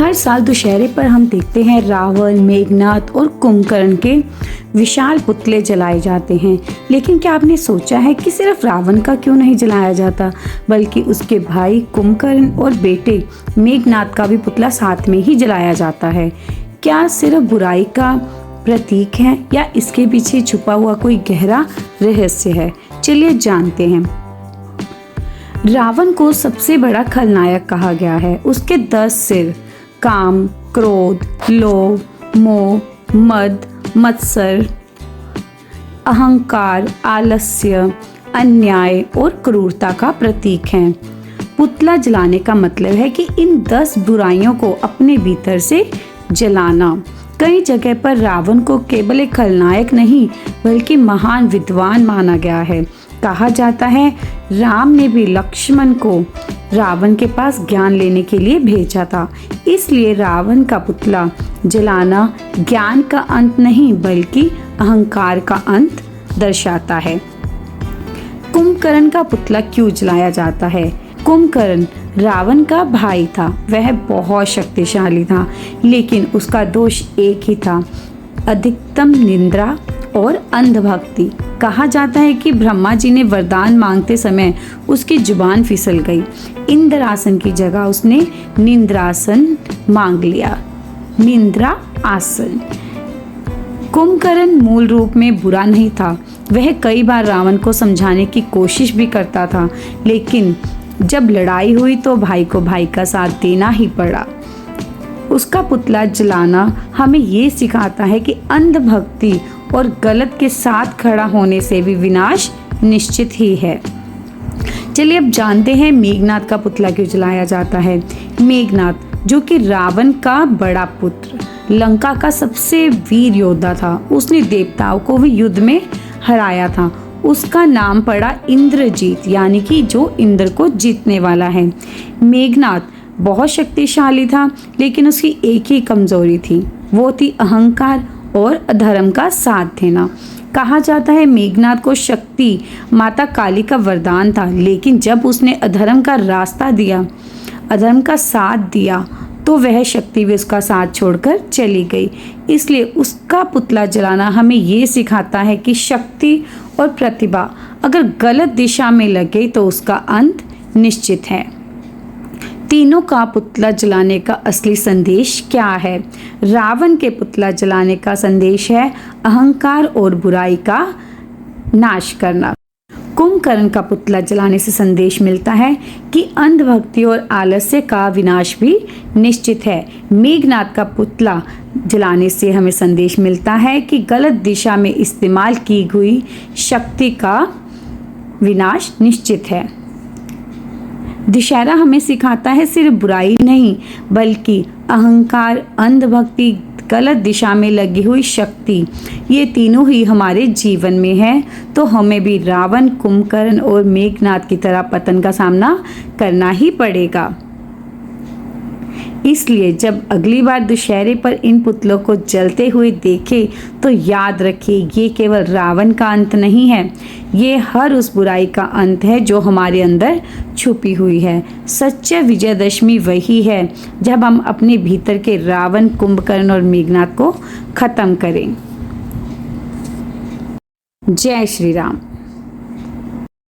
हर साल दशहरे पर हम देखते हैं रावण, मेघनाद और कुंभकर्ण के विशाल पुतले जलाए जाते हैं। लेकिन क्या आपने सोचा है कि सिर्फ रावण का क्यों नहीं जलाया जाता, बल्कि उसके भाई कुंभकर्ण और बेटे मेघनाद का भी पुतला साथ में ही जलाया जाता है? क्या सिर्फ बुराई का प्रतीक है या इसके पीछे छुपा हुआ कोई गहरा रहस्य है? चलिए जानते हैं। रावण को सबसे बड़ा खलनायक कहा गया है। उसके 10 सिर काम, क्रोध, लोभ, मोह, मद, मत्सर, अहंकार, आलस्य, अन्याय और क्रूरता का प्रतीक है। पुतला जलाने का मतलब है कि इन 10 बुराइयों को अपने भीतर से जलाना। कई जगह पर रावण को केवल एक खलनायक नहीं बल्कि महान विद्वान माना गया है। कहा जाता है राम ने भी लक्ष्मण को रावण के पास ज्ञान लेने के लिए भेजा था। इसलिए रावण का पुतला जलाना ज्ञान का अंत नहीं बल्कि अहंकार का अंत दर्शाता है। कुंभकर्ण का पुतला क्यों जलाया जाता है? कुंभकर्ण रावण का भाई था। वह बहुत शक्तिशाली था, लेकिन उसका दोष एक ही था, अधिकतम निंद्रा और अंधभक्ति। कहा जाता है कि ब्रह्मा जी ने वरदान मांगते समय उसकी जुबान फिसल गई। इंद्रासन की जगह उसने निंद्रासन मांग लिया। निंद्रा आसन। कुंभकर्ण मूल रूप में बुरा नहीं था। वह कई बार रावण को समझाने की कोशिश भी करता था, लेकिन जब लड़ाई हुई तो भाई को भाई का साथ देना ही पड़ा। उसका पुतला जलाना हमें ये सिखाता है कि अंधभक्ति और गलत के साथ खड़ा होने से भी विनाश निश्चित ही है। चलिए अब जानते हैं मेघनाद का पुतला क्यों जलाया जाता है। मेघनाद, जो कि रावण का बड़ा पुत्र, लंका का सबसे वीर योद्धा था। उसने देवताओं को भी युद्ध में हराया था। उसका नाम पड़ा इंद्रजीत, यानी कि जो इंद्र को जीतने वाला है। मेघनाद बहुत शक्तिशाली था, लेकिन उसकी एक ही कमजोरी थी, वो थी अहंकार और अधर्म का साथ देना। कहा जाता है मेघनाद को शक्ति माता काली का वरदान था, लेकिन जब उसने अधर्म का रास्ता दिया, अधर्म का साथ दिया, तो वह शक्ति भी उसका साथ छोड़कर चली गई। इसलिए उसका पुतला जलाना हमें ये सिखाता है कि शक्ति और प्रतिभा अगर गलत दिशा में लगे तो उसका अंत निश्चित है। तीनों का पुतला जलाने का असली संदेश क्या है? रावण के पुतला जलाने का संदेश है अहंकार और बुराई का नाश करना। कुंभकर्ण का पुतला जलाने से संदेश मिलता है कि अंधभक्ति और आलस्य का विनाश भी निश्चित है। मेघनाद का पुतला जलाने से हमें संदेश मिलता है कि गलत दिशा में इस्तेमाल की हुई शक्ति का विनाश निश्चित है। दशहरा हमें सिखाता है सिर्फ बुराई नहीं बल्कि अहंकार, अंधभक्ति, गलत दिशा में लगी हुई शक्ति, ये तीनों ही हमारे जीवन में है। तो हमें भी रावण, कुंभकर्ण और मेघनाद की तरह पतन का सामना करना ही पड़ेगा। इसलिए जब अगली बार दशहरे पर इन पुतलों को जलते हुए देखें तो याद रखिए ये केवल रावण का अंत नहीं है, ये हर उस बुराई का अंत है जो हमारे अंदर छुपी हुई है। सच्चा विजयदशमी वही है जब हम अपने भीतर के रावण, कुंभकर्ण और मेघनाद को खत्म करें। जय श्री राम।